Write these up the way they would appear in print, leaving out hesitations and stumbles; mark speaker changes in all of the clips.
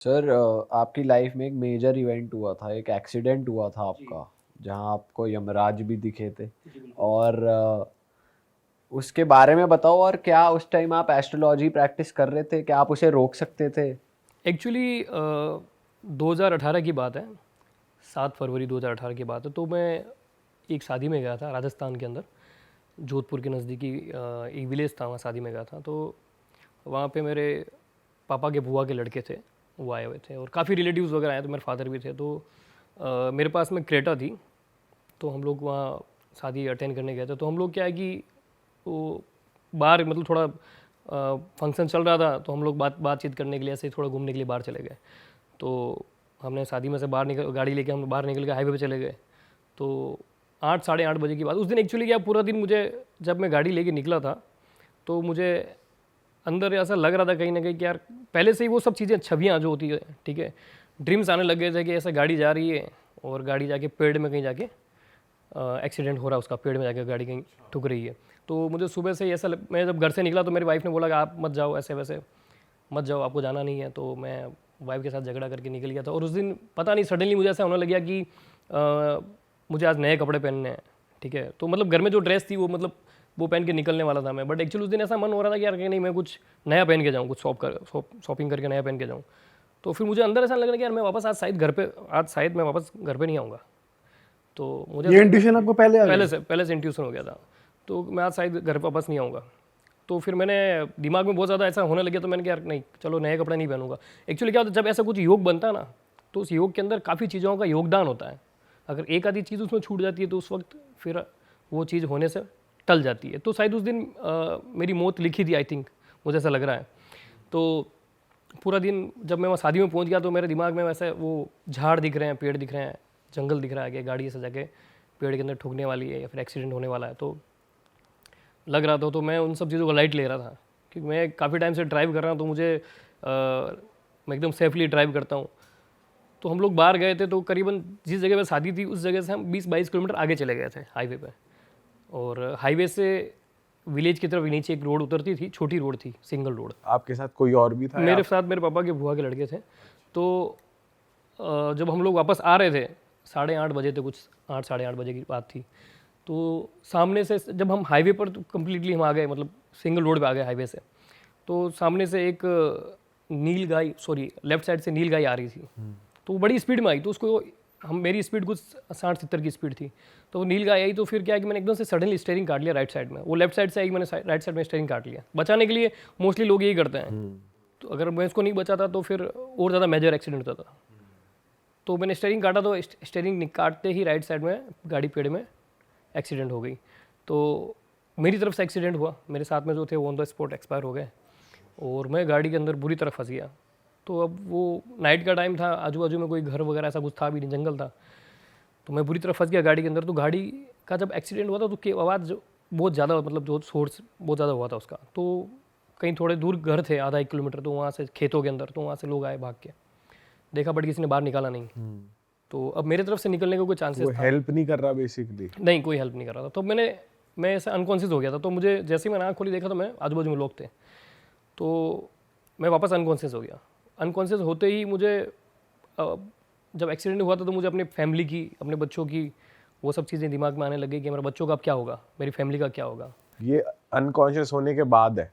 Speaker 1: Sir आपकी life में एक मेजर इवेंट हुआ था, एक एक्सीडेंट हुआ था
Speaker 2: जी,
Speaker 1: आपका, जहां आपको यमराज भी दिखे थे।
Speaker 2: जी, बिल्कुल।
Speaker 1: और उसके बारे में बताओ, और क्या उस टाइम आप एस्ट्रोलॉजी प्रैक्टिस कर रहे थे? क्या आप उसे रोक सकते थे?
Speaker 2: एक्चुअली 2018 की बात है, 7 फरवरी 2018 की बात है। तो मैं एक शादी में गया था राजस्थान के अंदर, जोधपुर के नज़दीकी एक विलेज था, वहाँ शादी में गया था। तो वहाँ पे मेरे पापा के बुआ के लड़के थे, वो आए हुए थे और काफ़ी रिलेटिव्स वगैरह आए, तो मेरे फादर भी थे। तो मेरे पास में क्रेटा थी, तो हम लोग वहाँ शादी अटेंड करने गए थे। तो हम लोग क्या है कि वो बाहर मतलब थोड़ा फंक्शन चल रहा था, तो हम लोग बातचीत करने के लिए ऐसे ही थोड़ा घूमने के लिए बाहर चले गए। तो हमने शादी में से बाहर निकल गाड़ी लेके हम बाहर निकल के हाईवे पे चले गए। तो 8 साढ़े 8 बजे की बात। उस दिन एक्चुअली क्या, पूरा दिन मुझे, जब मैं गाड़ी लेके निकला था, तो मुझे अंदर ऐसा लग रहा था कहीं ना कहीं कि यार पहले से ही वो सब चीज़ें, छवियाँ जो होती है, ठीक है, ड्रीम्स आने लग गए थे कि ऐसा गाड़ी जा रही है और गाड़ी जाके पेड़ में कहीं जाके एक्सीडेंट हो रहा है उसका, पेड़ में जाके गाड़ी कहीं ठुक रही है। तो मुझे सुबह से ही ऐसा मैं जब घर से निकला तो मेरी वाइफ ने बोला कि आप मत जाओ, ऐसे वैसे मत जाओ, आपको जाना नहीं है। तो मैं वाइफ के साथ झगड़ा करके निकल गया था। और उस दिन पता नहीं सडनली मुझे ऐसा होने लग गया कि मुझे आज नए कपड़े पहनने हैं, ठीक है। तो मतलब घर में जो ड्रेस थी वो, मतलब वो पहन के निकलने वाला था मैं, बट एक्चुअली उस दिन ऐसा मन हो रहा था कि यार कि नहीं, मैं कुछ नया पहन के जाऊँ, कुछ शॉपिंग करके नया पहन के जाऊँ। तो फिर मुझे अंदर ऐसा लग रहा कि यार मैं वापस आज शायद मैं वापस घर पे नहीं आऊँगा। तो मुझे
Speaker 3: ये
Speaker 2: ऐसा लगा,
Speaker 3: इंट्यूशन आपको पहले आ गया?
Speaker 2: पहले से इंट्यूशन हो गया था। तो मैं आज शायद घर वापस नहीं आऊँगा। तो फिर मैंने दिमाग में बहुत ज़्यादा ऐसा होने लगे, तो मैंने कहा यार नहीं, चलो नए कपड़े नहीं पहनूंगा। एक्चुअली क्या होता है, जब ऐसा कुछ योग बनता है ना, तो उस योग के अंदर काफ़ी चीज़ों का योगदान होता है। अगर एक आधी चीज़ उसमें छूट जाती है तो उस वक्त फिर वो चीज़ होने से टल जाती है। तो शायद उस दिन मेरी मौत लिखी थी, आई थिंक, मुझे ऐसा लग रहा है। तो पूरा दिन जब मैं वहाँ शादी में पहुँच गया, तो मेरे दिमाग में वैसे वो झाड़ दिख रहे हैं, पेड़ दिख रहे हैं, जंगल दिख रहा है कि गाड़ी ऐसे जाके पेड़ के अंदर ठुकने वाली है या फिर एक्सीडेंट होने वाला है। तो लग रहा था, तो मैं उन सब चीज़ों को लाइट ले रहा था, क्योंकि मैं काफ़ी टाइम से ड्राइव कर रहा हूँ, तो मुझे मैं एकदम सेफली ड्राइव करता हूँ। तो हम लोग बाहर गए थे, तो करीबन जिस जगह पे शादी थी उस जगह से हम 20-22 किलोमीटर आगे चले गए थे हाईवे पे। और हाईवे से विलेज की तरफ नीचे एक रोड उतरती थी, छोटी रोड थी, सिंगल रोड।
Speaker 3: आपके साथ कोई और भी था या
Speaker 2: मेरे
Speaker 3: आप?
Speaker 2: साथ मेरे पापा के बुआ के लड़के थे। तो जब हम लोग वापस आ रहे थे, 8:30 बजे थे, कुछ 8 साढ़े 8 बजे की बात थी। तो सामने से जब हम हाईवे पर कम्प्लीटली हम आ गए, मतलब सिंगल रोड पे आ गए हाईवे से, तो सामने से एक नील गाय, सॉरी लेफ्ट साइड से नील गाय आ रही थी। तो वो बड़ी स्पीड में आई, तो उसको हम, मेरी स्पीड कुछ 60-70 की स्पीड थी। तो वो नील गाय आई, तो फिर क्या है कि मैंने एकदम से सडनली स्टेयरिंग काट लिया राइट साइड में। वो लेफ्ट साइड से आई, मैंने राइट साइड में स्टेयरिंग काट लिया बचाने के लिए। मोस्टली लोग यही करते हैं। तो अगर मैं इसको नहीं बचाता तो फिर और ज़्यादा मेजर एक्सीडेंट होता था। तो मैंने स्टेयरिंग काटा, तो स्टेयरिंग काटते ही राइट साइड में गाड़ी पेड़ में एक्सीडेंट हो गई। तो मेरी तरफ से एक्सीडेंट हुआ, मेरे साथ में जो थे वो ऑन द स्पॉट एक्सपायर हो गए और मैं गाड़ी के अंदर बुरी तरह फंस गया। तो अब वो नाइट का टाइम था, आजू बाजू में कोई घर वगैरह ऐसा कुछ था भी नहीं, जंगल था। तो मैं बुरी तरह फंस गया गाड़ी के अंदर। तो गाड़ी का जब एक्सीडेंट हुआ था, तो की आवाज़ बहुत ज़्यादा, मतलब जो सोर्स बहुत ज़्यादा हुआ था उसका। तो कहीं थोड़े दूर घर थे, आधा 1 किलोमीटर, तो वहाँ से खेतों के अंदर, तो वहाँ से लोग आए भाग के, देखा बट किसी ने बाहर निकाला नहीं। तो अब मेरे तरफ से निकलने का कोई चांसेस
Speaker 3: वो
Speaker 2: था
Speaker 3: हेल्प नहीं कर रहा बेसिकली?
Speaker 2: नहीं, कोई हेल्प नहीं कर रहा था। तो मैं ऐसा अनकॉन्शियस हो गया था। तो मुझे जैसे ही मैंने आँख खोली, देखा तो मैं आजू बाजू में लोग थे। तो मैं वापस अनकॉन्शियस हो गया। अनकॉन्शियस होते ही मुझे जब एक्सीडेंट हुआ था, तो मुझे अपनी फैमिली की, अपने बच्चों की वो सब चीज़ें दिमाग में आने लगी कि मेरे बच्चों का अब क्या होगा, मेरी फैमिली का क्या होगा।
Speaker 3: ये अनकॉन्शियस होने के बाद है?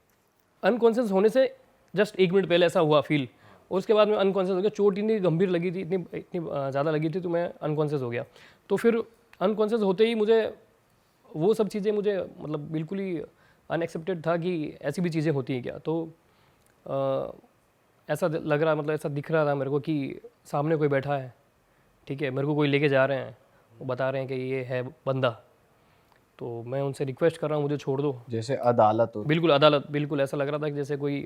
Speaker 2: अनकॉन्शियस होने से जस्ट 1 मिनट पहले ऐसा हुआ फील, और उसके बाद मैं अनकॉन्शियस हो गया। चोट इतनी गंभीर लगी थी, इतनी इतनी ज़्यादा लगी थी, तो मैं अनकॉन्शियस हो गया। तो फिर अनकॉन्शियस होते ही मुझे वो सब चीज़ें, मुझे मतलब बिल्कुल ही अनएक्सेप्टेड था कि ऐसी भी चीज़ें होती हैं क्या। तो ऐसा लग रहा, मतलब ऐसा दिख रहा था मेरे को कि सामने कोई बैठा है, ठीक है, मेरे को कोई लेके जा रहे हैं, वो बता रहे हैं कि ये है बंदा। तो मैं उनसे रिक्वेस्ट कर रहा हूँ, मुझे छोड़ दो।
Speaker 1: जैसे अदालत होती।
Speaker 2: बिल्कुल अदालत, बिल्कुल ऐसा लग रहा था कि जैसे कोई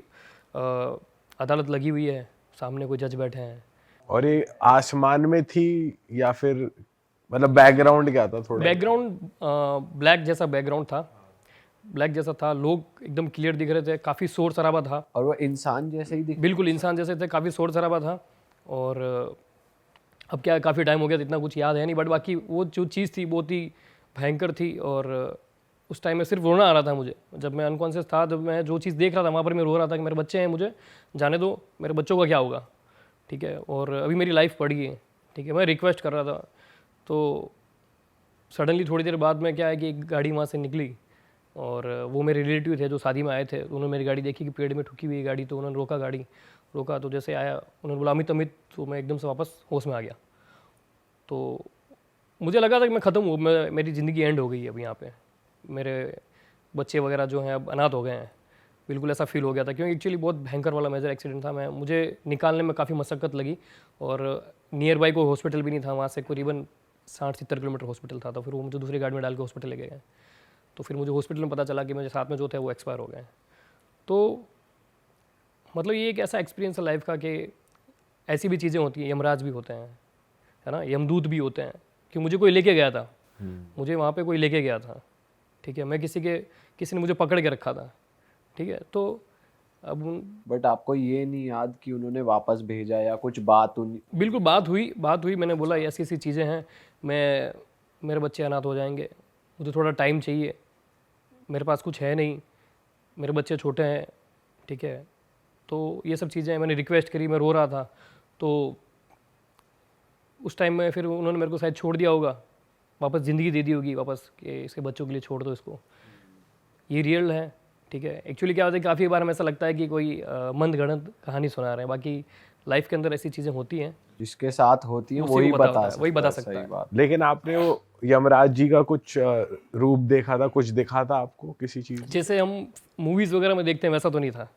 Speaker 2: अदालत लगी हुई है, सामने कोई जज बैठे हैं।
Speaker 3: और ये आसमान में थी या फिर मतलब बैकग्राउंड क्या था थोड़ा?
Speaker 2: बैकग्राउंड ब्लैक जैसा बैकग्राउंड था, ब्लैक जैसा था, लोग एकदम क्लियर दिख रहे थे, काफ़ी शोर शराबा था।
Speaker 1: और वो इंसान जैसे ही दिख रहा
Speaker 2: बिल्कुल इंसान जैसे थे, काफ़ी शोर शराबा था। और अब क्या, काफ़ी टाइम हो गया तो इतना कुछ याद है नहीं, बट बाकी वो जो चीज़ थी बहुत ही भयंकर थी। और उस टाइम में सिर्फ रोना आ रहा था मुझे, जब मैं अनकॉन्शियस था, जब मैं जो चीज़ देख रहा था वहाँ पर मैं रो रहा था कि मेरे बच्चे हैं, मुझे जाने दो, मेरे बच्चों का क्या होगा। ठीक है, और अभी मेरी लाइफ पड़ी है, ठीक है। मैं रिक्वेस्ट कर रहा था, तो सडनली थोड़ी देर बाद में क्या है कि एक गाड़ी वहाँ से निकली, और वो मेरे रिलेटिव थे जो शादी में आए थे। उन्होंने मेरी गाड़ी देखी कि पेड़ में ठुकी हुई है गाड़ी, तो उन्होंने रोका। तो जैसे आया, उन्होंने बोला अमित अमित, तो मैं एकदम से वापस होश में आ गया। तो मुझे लगा था कि मैं ख़त्म हूँ, मेरी ज़िंदगी एंड हो गई है अब यहाँ पे, मेरे बच्चे वगैरह जो हैं अब अनाथ हो गए हैं, बिल्कुल ऐसा फील हो गया था। क्योंकि एक्चुअली बहुत भयंकर वाला मेजर एक्सीडेंट था। मुझे निकालने में काफ़ी मशक्क़त लगी, और नियर बाई कोई हॉस्पिटल भी नहीं था वहाँ से, करीबन 60-70 किलोमीटर हॉस्पिटल था। तो फिर वो मुझे दूसरी गाड़ी में डाल के हॉस्पिटल लेके गए। तो फिर मुझे हॉस्पिटल में पता चला कि मेरे साथ में जो थे वो एक्सपायर हो गए। तो मतलब ये एक ऐसा एक्सपीरियंस है लाइफ का कि ऐसी भी चीज़ें होती हैं, यमराज भी होते हैं, है ना, यमदूत भी होते हैं, कि मुझे कोई लेके गया था, मुझे वहाँ पे कोई लेके गया था, ठीक है। मैं किसी ने मुझे पकड़ के रखा था, ठीक है। तो अब
Speaker 1: बट आपको ये नहीं याद कि उन्होंने वापस भेजा या कुछ बात
Speaker 2: बिल्कुल बात हुई। मैंने बोला ऐसी ऐसी चीज़ें हैं, मेरे बच्चे अनाथ हो जाएंगे, मुझे थोड़ा टाइम चाहिए, मेरे पास कुछ है नहीं, मेरे बच्चे छोटे हैं, ठीक है। तो ये सब चीज़ें मैंने रिक्वेस्ट करी, मैं रो रहा था। तो उस टाइम में फिर उन्होंने मेरे को शायद छोड़ दिया होगा, वापस ज़िंदगी दे दी होगी वापस, कि इसके बच्चों के लिए छोड़ दो इसको। ये रियल है, ठीक है। एक्चुअली क्या होता है, काफ़ी बार हमें ऐसा लगता है कि कोई मंद गढ़ंत कहानी सुना रहे हैं, बाकी लाइफ के अंदर ऐसी चीज़ें होती हैं,
Speaker 1: जिसके साथ होती है
Speaker 2: उसी
Speaker 1: वही
Speaker 2: को पता
Speaker 1: बता
Speaker 2: होता है, वही बता
Speaker 1: सकता है।
Speaker 2: सकता
Speaker 1: सही
Speaker 2: है।
Speaker 1: बात।
Speaker 3: लेकिन आपने वो यमराज जी का कुछ रूप देखा था, कुछ दिखा था आपको किसी चीज?
Speaker 2: जैसे हम मूवीज़ वगैरह में देखते हैं वैसा तो नहीं था,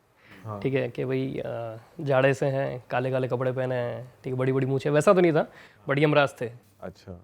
Speaker 2: ठीक है, कि भाई जाड़े से हैं, काले काले कपड़े पहने हैं, ठीक है, बड़ी बड़ी मूछें, वैसा तो नहीं था, बट यमराज थे।
Speaker 3: अच्छा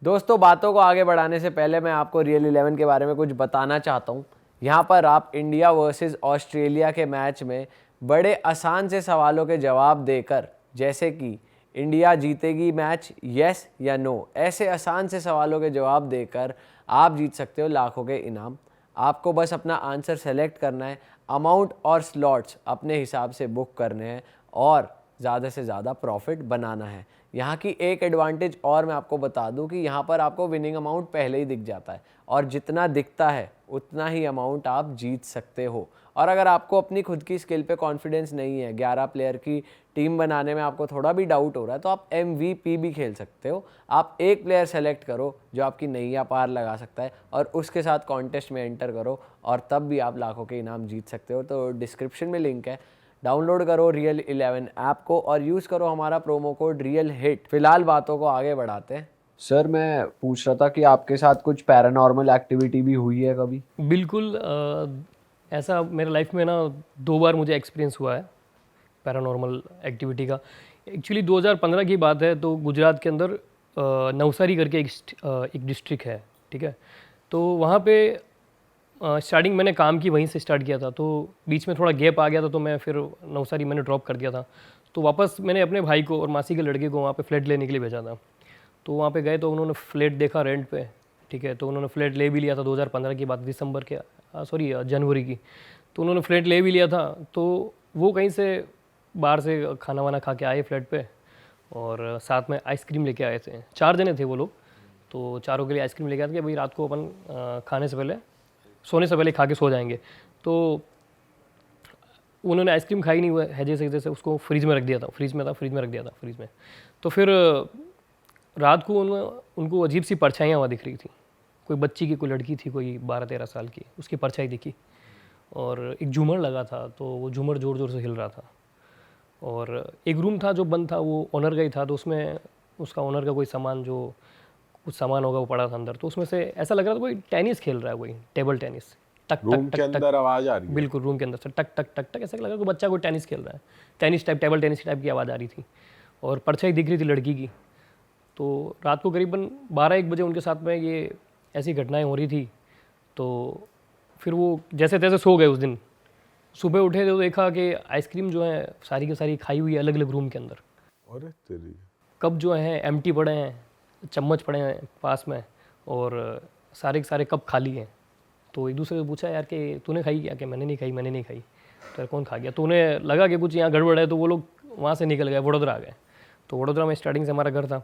Speaker 1: दोस्तों, बातों को आगे बढ़ाने से पहले मैं आपको रियल 11 के बारे में कुछ बताना चाहता हूँ। यहाँ पर आप इंडिया वर्सेस ऑस्ट्रेलिया के मैच में बड़े आसान से सवालों के जवाब देकर, जैसे कि इंडिया जीतेगी मैच, यस या नो, ऐसे आसान से सवालों के जवाब देकर आप जीत सकते हो लाखों के इनाम। आपको बस अपना आंसर सेलेक्ट करना है, अमाउंट और स्लॉट्स अपने हिसाब से बुक करने हैं, और ज़्यादा से ज़्यादा प्रॉफिट बनाना है। यहाँ की एक एडवांटेज और मैं आपको बता दूँ कि यहाँ पर आपको विनिंग अमाउंट पहले ही दिख जाता है, और जितना दिखता है उतना ही अमाउंट आप जीत सकते हो। और अगर आपको अपनी खुद की स्किल पे कॉन्फिडेंस नहीं है, 11 प्लेयर की टीम बनाने में आपको थोड़ा भी डाउट हो रहा है, तो आप MVP भी खेल सकते हो। आप एक प्लेयर सेलेक्ट करो जो आपकी नैया पार लगा सकता है, और उसके साथ कॉन्टेस्ट में एंटर करो, और तब भी आप लाखों के इनाम जीत सकते हो। तो डिस्क्रिप्शन में लिंक है, डाउनलोड करो रियल 11 ऐप को और यूज़ करो हमारा प्रोमो कोड रियल हिट। फिलहाल बातों को आगे बढ़ाते हैं। सर, मैं पूछ रहा था कि आपके साथ कुछ पैरानॉर्मल एक्टिविटी भी हुई है कभी?
Speaker 2: बिल्कुल, ऐसा मेरे लाइफ में ना 2 बार मुझे एक्सपीरियंस हुआ है पैरानॉर्मल एक्टिविटी का। एक्चुअली 2015 की बात है, तो गुजरात के अंदर नवसारी करके एक डिस्ट्रिक्ट है, ठीक है। तो वहाँ पे स्टार्टिंग मैंने काम की वहीं से स्टार्ट किया था, तो बीच में थोड़ा गैप आ गया था, तो मैं फिर नवसारी मैंने ड्रॉप कर दिया था। तो वापस मैंने अपने भाई को और मासी के लड़के को वहाँ पे फ्लैट लेने के लिए भेजा था। तो वहाँ पे गए तो उन्होंने फ्लैट देखा रेंट पे, ठीक है। तो उन्होंने फ्लैट ले भी लिया था, 2015 की बात, दिसंबर के जनवरी की। तो उन्होंने फ्लैट ले भी लिया था। तो वो कहीं से बाहर से खाना वाना खा के आए फ्लैट पे, और साथ में आइसक्रीम लेके आए थे। 4 जने थे वो लोग, तो चारों के लिए आइसक्रीम लेके आए थे कि भाई रात को अपन खाने से पहले, सोने से पहले खा के सो जाएंगे। तो उन्होंने आइसक्रीम खाई नहीं, हुआ है जैसे उसको फ्रिज में रख दिया था, फ्रिज में रख दिया था फ्रिज में। तो फिर रात को उनको अजीब सी परछाइयाँ वहाँ दिख रही थी। कोई बच्ची की, कोई लड़की थी, कोई 12-13 साल की, उसकी परछाई दिखी, और एक झूमर लगा था, तो वो झूमर ज़ोर ज़ोर से हिल रहा था। और एक रूम था जो बंद था, वो ओनर का ही था, तो उसमें उसका ओनर का कोई सामान, जो कुछ सामान होगा वो पड़ा था अंदर। तो उसमें से ऐसा लग रहा था कोई टेनिस खेल रहा है, कोई टेबल टेनिस, टक
Speaker 3: रूम
Speaker 2: टक
Speaker 3: के
Speaker 2: टक
Speaker 3: अंदर आवाज आ रही है?
Speaker 2: बिल्कुल, रूम के अंदर से टक टक टक टक ऐसा लग रहा था कि बच्चा कोई टेनिस खेल रहा है, tennis type, table tennis type की आवाज़ आ रही थी, और परछाई दिख रही थी लड़की की। तो रात को करीबन 12-1 बजे उनके साथ में ये ऐसी घटनाएं हो रही थी। तो फिर वो जैसे तैसे सो गए उस दिन। सुबह उठे तो देखा कि आइसक्रीम जो है सारी की सारी खाई हुई है अलग अलग रूम के अंदर।
Speaker 3: अरे तेरी!
Speaker 2: कप जो हैं एम्प्टी पड़े हैं, चम्मच पड़े हैं पास में, और सारे के सारे कप खाली हैं। तो एक दूसरे से पूछा, यार कि तूने खाई क्या? कि मैंने नहीं खाई। तो कौन खा गया? तो उन्हें लगा कि कुछ यहाँ गड़बड़ है, तो वो लोग वहाँ से निकल गए, वडोदरा आ गए। तो वडोदरा में स्टार्टिंग से हमारा घर था।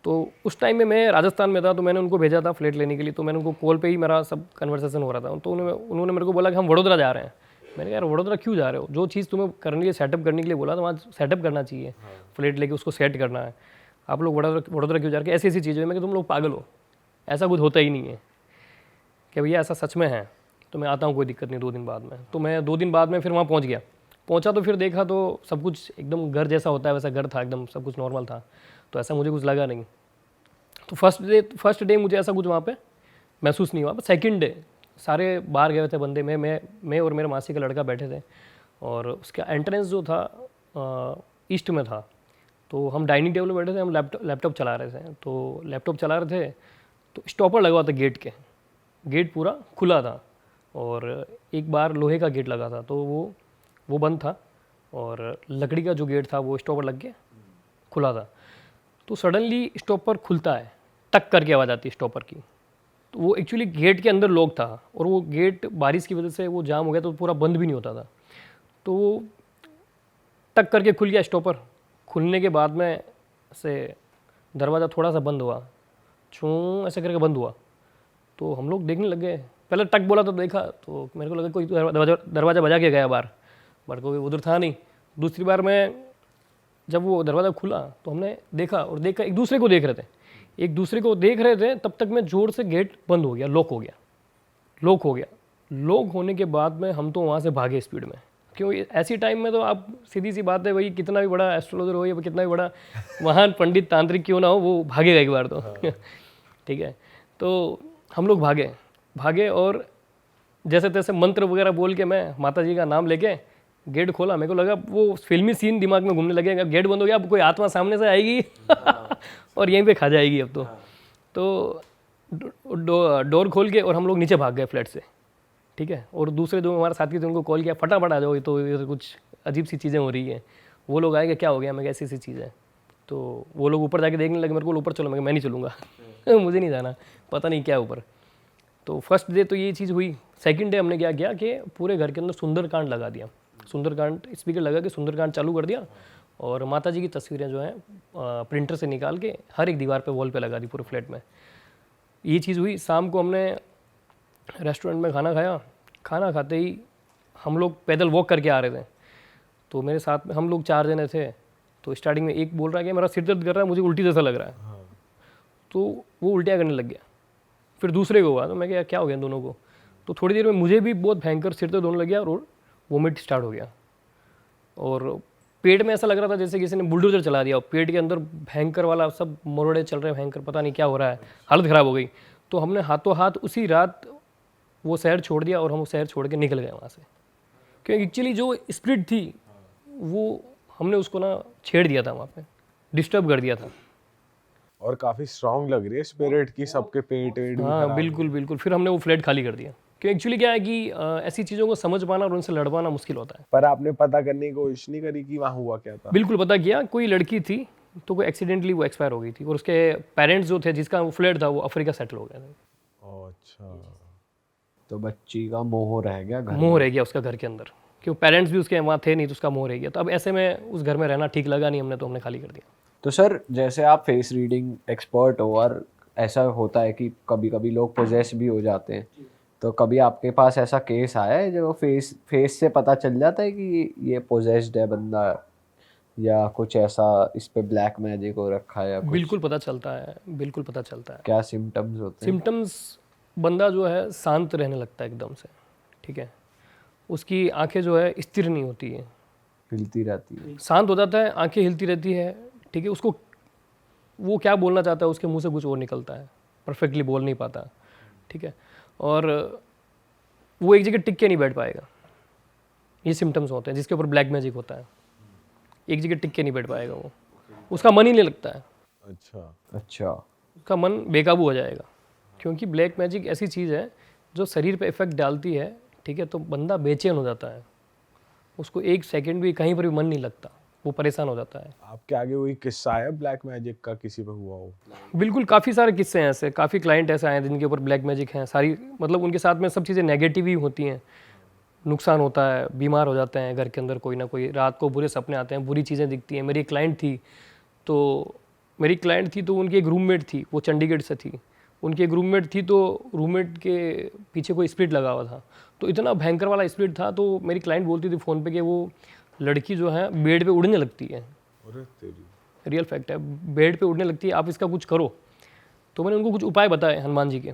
Speaker 2: तो उस टाइम में मैं राजस्थान में था, तो मैंने उनको भेजा था फ्लैट लेने के लिए। तो मैंने उनको कॉल पे ही मेरा सब कन्वर्सेशन हो रहा था। तो उन्होंने मेरे को बोला कि हम वडोदरा जा रहे हैं, मैंने कहा यार वडोदरा क्यों जा रहे हो, जो चीज़ तुम्हें करने के लिए सेटअप करने के लिए बोला तो वहाँ सेटअप करना चाहिए, फ्लैट लेके उसको सेट करना है, आप लोग वडोदरा क्यों जा रहे हो, ऐसी ऐसी चीज़ें। मैं तुम लोग पागल हो, ऐसा कुछ होता ही नहीं है कि भैया ऐसा सच में है, तो मैं आता हूँ कोई दिक्कत नहीं 2 दिन बाद में। तो मैं 2 दिन बाद में फिर वहाँ पहुँचा तो फिर देखा तो सब कुछ एकदम घर जैसा होता है वैसा घर था, एकदम सब कुछ नॉर्मल था, तो ऐसा मुझे कुछ लगा नहीं। तो फर्स्ट डे मुझे ऐसा कुछ वहाँ पे महसूस नहीं हुआ। बट सेकंड डे सारे बाहर गए थे बंदे, मैं और मेरे मासी का लड़का बैठे थे, और उसका एंट्रेंस जो था ईस्ट में था, तो हम डाइनिंग टेबल में बैठे थे, हम लैपटॉप चला रहे थे, तो लैपटॉप चला रहे थे तो स्टॉपर लगा हुआ था गेट के, गेट पूरा खुला था, और एक बार लोहे का गेट लगा था तो वो बंद था, और लकड़ी का जो गेट था वो स्टॉपर लग के खुला था। तो सडनली स्टॉपर खुलता है, टक करके आवाज़ आती है स्टॉपर की। तो वो एक्चुअली गेट के अंदर लॉक था, और वो गेट बारिश की वजह से वो जाम हो गया तो पूरा बंद भी नहीं होता था, तो वो टक करके खुल गया स्टॉपर। खुलने के बाद में से दरवाज़ा थोड़ा सा बंद हुआ, चूँ ऐसे करके बंद हुआ, तो हम लोग देखने लग गए। पहले टक बोला तो देखा, तो मेरे को लगा कोई दरवाज़ा बजा के गया बाहर, बट कोई उधर था नहीं। दूसरी बार मैं जब वो दरवाज़ा खुला तो हमने देखा, और देखा एक दूसरे को देख रहे थे, तब तक मैं ज़ोर से गेट बंद हो गया, लॉक हो गया। लॉक होने के बाद में हम तो वहाँ से भागे स्पीड में, क्यों ऐसी टाइम में तो आप सीधी सी बात है भाई, कितना भी बड़ा एस्ट्रोलॉजर हो या कितना भी बड़ा महान पंडित तांत्रिक क्यों ना हो, वो भागेगा एक बार तो ठीक है। तो हम लोग भागे और जैसे तैसे मंत्र वगैरह बोल के मैं माता जी का नाम लेके गेट खोला। मेरे को लगा वो फिल्मी सीन दिमाग में घूमने लगेगा, गेट बंद हो गया, अब कोई आत्मा सामने से आएगी और यहीं पे खा जाएगी अब तो डोर खोल के और हम लोग नीचे भाग गए फ्लैट से, ठीक है। और दूसरे जो हमारे साथी थे उनको कॉल किया, फटाफट आ जाओ, तो ये कुछ अजीब सी चीज़ें हो रही हैं। वो लोग आए कि क्या हो गया, मैं ऐसी चीज़ है, तो वो लोग ऊपर जाके देखने लगे, मेरे को ऊपर चलो, मैं नहीं चलूँगा मुझे नहीं जाना, पता नहीं क्या ऊपर। तो फर्स्ट डे तो ये चीज़ हुई। सेकंड डे हमने क्या किया कि पूरे घर के अंदर सुंदरकांड लगा दिया, सुंदरकांड स्पीकर लगा के सुंदरकांड चालू कर दिया, और माता जी की तस्वीरें जो हैं प्रिंटर से निकाल के हर एक दीवार पे वॉल पे लगा दी पूरे फ्लैट में। ये चीज़ हुई। शाम को हमने रेस्टोरेंट में खाना खाया, खाना खाते ही हम लोग पैदल वॉक करके आ रहे थे, तो मेरे साथ में हम लोग 4 जने थे। तो स्टार्टिंग में एक बोल रहा है कि मेरा सिर दर्द कर रहा है, मुझे उल्टी जैसा लग रहा है, तो वो उल्टियाँ करने लग गया। फिर दूसरे को हुआ, तो मैं क्या हो गया दोनों को, तो थोड़ी देर में मुझे भी बहुत भयंकर सिर दर्द होने लग गया और वोमिट स्टार्ट हो गया, और पेट में ऐसा लग रहा था जैसे किसी ने बुलडोजर चला दिया, पेट के अंदर भयंकर वाला सब मरोड़े चल रहे हैं, भयंकर पता नहीं क्या हो रहा है, हालत ख़राब हो गई। तो हमने हाथों हाथ उसी रात वो शहर छोड़ दिया, और हम वो शहर छोड़ के निकल गए वहाँ से, क्योंकि एक्चुअली जो स्पिरिट थी वो हमने उसको ना छेड़ दिया था, वहाँ पे डिस्टर्ब कर दिया था।
Speaker 3: और काफी स्ट्रांग लग रही है स्पिरिट की, सबके पेट वेट भी
Speaker 2: हाँ
Speaker 3: खराब।
Speaker 2: बिल्कुल। फिर हमने वो फ्लैट खाली कर दिया, क्योंकि एक्चुअली क्या है कि ऐसी चीज़ों को समझ पाना और उनसे लड़ पाना मुश्किल होता है।
Speaker 3: पर आपने पता करने की कोशिश नहीं करी कि वहाँ हुआ क्या था?
Speaker 2: बिल्कुल पता किया, कोई लड़की थी, तो वो एक्सीडेंटली वो एक्सपायर हो गई थी, और उसके पेरेंट्स जो थे जिसका वो फ्लैट था वो अफ्रीका सेटल हो गए थे।
Speaker 3: अच्छा,
Speaker 1: तो बच्ची का मोह रह गया घर
Speaker 2: मोह रह गया उसका घर के अंदर, क्योंकि पेरेंट्स भी उसके वहाँ थे नहीं, तो उसका मोह रह गया। तो अब ऐसे में उस घर में रहना ठीक लगा नहीं हमने, तो हमने खाली कर दिया।
Speaker 1: तो सर जैसे आप फेस रीडिंग एक्सपर्ट हो, और ऐसा होता है कि कभी कभी लोग पोजेस भी हो जाते हैं, तो कभी आपके पास ऐसा केस आया है जो फेस से पता चल जाता है कि ये पोजेस्ड है बंदा, या कुछ ऐसा इस पे ब्लैक मैजिक हो रखा है या कुछ?
Speaker 2: बिल्कुल पता चलता है, बिल्कुल पता चलता है।
Speaker 1: क्या सिम्टम्स होते हैं?
Speaker 2: सिम्टम्स, बंदा जो है शांत रहने लगता है एकदम से, ठीक है। उसकी आंखें जो है स्थिर नहीं होती है,
Speaker 1: हिलती रहती है।
Speaker 2: शांत हो जाता है, आंखें हिलती रहती है, ठीक है। उसको वो क्या बोलना चाहता है उसके मुंह से कुछ और निकलता है, परफेक्टली बोल नहीं पाता, ठीक है। और वो एक जगह टिक के नहीं बैठ पाएगा। ये सिम्टम्स होते हैं जिसके ऊपर ब्लैक मैजिक होता है। एक जगह टिक के नहीं बैठ पाएगा वो, उसका मन ही नहीं लगता है,
Speaker 3: अच्छा।
Speaker 2: उसका मन बेकाबू हो जाएगा। क्योंकि ब्लैक मैजिक ऐसी चीज़ है जो शरीर पे इफेक्ट डालती है, ठीक है। तो बंदा बेचैन हो जाता है, उसको एक सेकंड भी कहीं पर भी मन नहीं लगता, वो परेशान हो जाता है।
Speaker 3: आपके आगे वही किस्सा है ब्लैक मैजिक का, किसी पे हुआ हो?
Speaker 2: बिल्कुल, काफ़ी सारे किस्से हैं ऐसे, काफ़ी क्लाइंट ऐसे आए हैं जिनके ऊपर ब्लैक मैजिक हैं। सारी मतलब उनके साथ में सब चीज़ें नेगेटिव ही होती हैं, नुकसान होता है, बीमार हो जाते हैं घर के अंदर, कोई ना कोई रात को बुरे सपने आते हैं, बुरी चीज़ें दिखती हैं। मेरी एक क्लाइंट थी, तो उनकी एक रूममेट थी, वो चंडीगढ़ से थी। उनकी एक रूममेट थी, तो रूममेट के पीछे कोई स्पिरिट लगा हुआ था, तो इतना भयंकर वाला स्प्लिट था। तो मेरी क्लाइंट बोलती थी फ़ोन पे कि वो लड़की जो है बेड पे उड़ने लगती है। रियल फैक्ट है, बेड पे उड़ने लगती है, आप इसका कुछ करो। तो मैंने उनको कुछ उपाय बताए हनुमान जी के।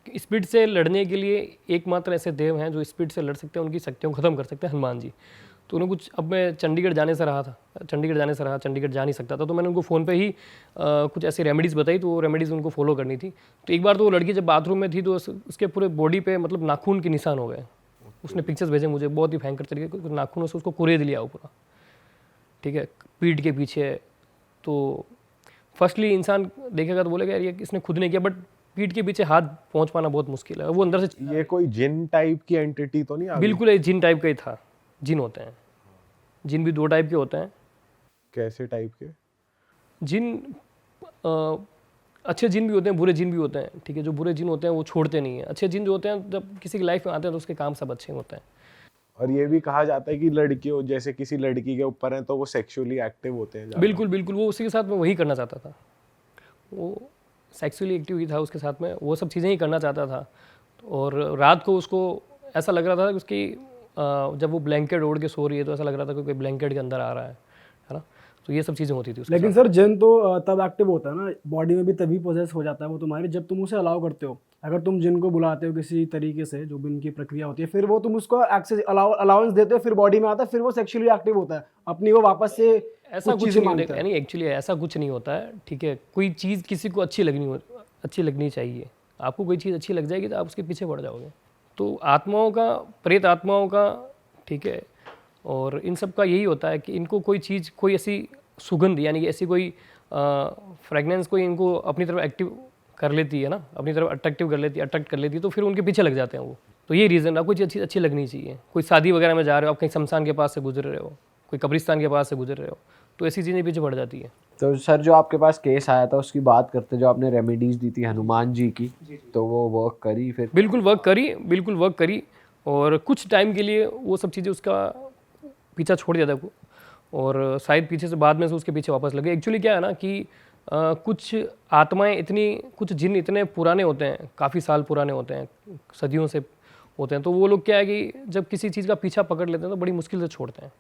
Speaker 2: स्पिरिट से लड़ने के लिए एकमात्र ऐसे देव हैं जो स्पिरिट से लड़ सकते हैं, उनकी शक्तियों को ख़त्म कर सकते हैं, हनुमान जी। तो उन्हें कुछ, अब मैं चंडीगढ़ जाने से रहा, चंडीगढ़ जा नहीं सकता था, तो मैंने उनको फ़ोन पे ही कुछ ऐसी रेमेडीज़ बताई, तो वो रेमेडीज़ उनको फॉलो करनी थी। तो एक बार तो वो लड़की जब बाथरूम में थी तो उसके पूरे बॉडी पे मतलब नाखून के निशान हो गए। उसने पिक्चर्स भेजे मुझे, बहुत ही भयंकर तरीके के नाखूनों से उसको कुरेद लिया हो पूरा, ठीक है, पीठ के पीछे। तो फर्स्टली इंसान देखेगा तो बोलेगा यार ये इसने खुद नहीं किया, बट पीठ के पीछे हाथ पहुंच पाना बहुत मुश्किल है। वो अंदर से
Speaker 3: ये कोई जिन टाइप की एंटिटी तो नहीं आ गई?
Speaker 2: बिल्कुल एक जिन टाइप का ही था। जिन होते हैं, जिन भी 2 टाइप के होते हैं।
Speaker 3: कैसे टाइप के?
Speaker 2: जिन अच्छे जिन भी होते हैं, बुरे जिन भी होते हैं, ठीक है। जो बुरे जिन होते हैं वो छोड़ते नहीं हैं। अच्छे जिन जो होते हैं जब किसी की लाइफ में आते हैं तो उसके काम सब अच्छे होते हैं।
Speaker 3: और ये भी कहा जाता है कि लड़कियों, जैसे किसी लड़की के ऊपर है तो वो सेक्सुअली एक्टिव होते हैं ज़्यादा।
Speaker 2: बिल्कुल बिल्कुल, वो उसी के साथ में वही करना चाहता था। वो सेक्सुअली एक्टिव ही था उसके साथ में, वो सब चीज़ें ही करना चाहता था। और रात को उसको ऐसा लग रहा था कि उसकी जब वो ब्लैंकेट ओढ़ के सो रही है तो ऐसा लग रहा था कि कोई ब्लैंकेट के अंदर आ रहा है ना। तो ये सब चीज़ें होती थी उसके
Speaker 4: लेकिन
Speaker 2: साथ।
Speaker 4: सर जिन तो तब एक्टिव होता है ना, बॉडी में भी तभी पोजेस हो जाता है वो तुम्हारे, जब तुम उसे अलाउ करते हो। अगर तुम जिन को बुलाते हो किसी तरीके से, जो भी इनकी प्रक्रिया होती है, फिर वो तुम उसको एक्सेस अलाउंस देते हो, फिर बॉडी में आता है, फिर वो सेक्सुअली एक्टिव होता है, अपनी वो वापस से
Speaker 2: ऐसा कुछ नहीं होता है, यानी एक्चुअली ऐसा कुछ नहीं होता है, ठीक है। कोई चीज़ किसी को अच्छी लगनी चाहिए। आपको कोई चीज़ अच्छी लग जाएगी तो आप उसके पीछे बढ़ जाओगे। तो आत्माओं का, प्रेत आत्माओं का, ठीक है, और इन सब का यही होता है कि इनको कोई चीज़, कोई ऐसी सुगंध, यानी ऐसी कोई फ्रेगनेंस कोई इनको अपनी तरफ एक्टिव कर लेती है ना, अपनी तरफ अट्रैक्ट कर लेती है, तो फिर उनके पीछे लग जाते हैं वो। तो ये रीज़न, आपको चीज़ अच्छी लगनी चाहिए। कोई शादी वगैरह में जा रहे हो, आप कहीं शमशान के पास से गुजर रहे हो, कोई कब्रिस्तान के पास से गुजर रहे हो, तो ऐसी चीज़ें पीछे बढ़ जाती है।
Speaker 1: तो सर जो आपके पास केस आया था उसकी बात करते, जो आपने रेमेडीज दी थी हनुमान जी की, तो वो वर्क करी फिर?
Speaker 2: बिल्कुल वर्क करी। और कुछ टाइम के लिए वो सब चीज़ें उसका पीछा छोड़ दिया था, और शायद पीछे से बाद में से उसके पीछे वापस लगे। एक्चुअली क्या है ना कि कुछ आत्माएं इतनी, कुछ जिन इतने पुराने होते हैं, काफ़ी साल पुराने होते हैं, सदियों से होते हैं, तो वो लोग क्या है कि जब किसी चीज़ का पीछा पकड़ लेते हैं तो बड़ी मुश्किल से छोड़ते हैं।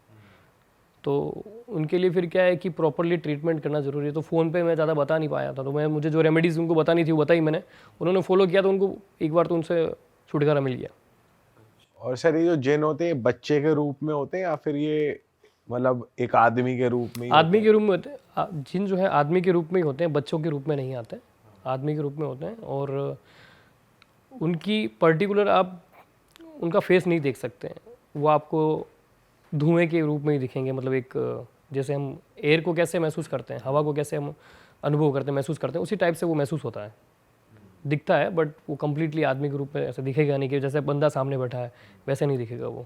Speaker 2: तो उनके लिए फिर क्या है कि प्रॉपरली ट्रीटमेंट करना ज़रूरी है। तो फ़ोन पे मैं ज़्यादा बता नहीं पाया था, तो मुझे जो रेमेडीज़ उनको बतानी थी वो बताई मैंने, उन्होंने फॉलो किया, तो उनको एक बार तो उनसे छुटकारा मिल गया।
Speaker 3: और सर ये जो जिन होते हैं बच्चे के रूप में होते हैं या फिर ये मतलब एक आदमी के रूप में ही
Speaker 2: आदमी के रूप में होते हैं। जिन जो है आदमी के रूप में ही होते हैं, बच्चों के रूप में नहीं आते, आदमी के रूप में होते हैं। और उनकी पर्टिकुलर आप उनका फेस नहीं देख सकते हैं, वो आपको धुएं के रूप में ही दिखेंगे। मतलब एक, जैसे हम एयर को कैसे महसूस करते हैं, हवा को कैसे हम अनुभव करते हैं, महसूस करते हैं, उसी टाइप से वो महसूस होता है, दिखता है। बट वो कम्प्लीटली आदमी के रूप में ऐसा दिखेगा नहीं कि जैसे बंदा सामने बैठा है वैसे नहीं दिखेगा वो।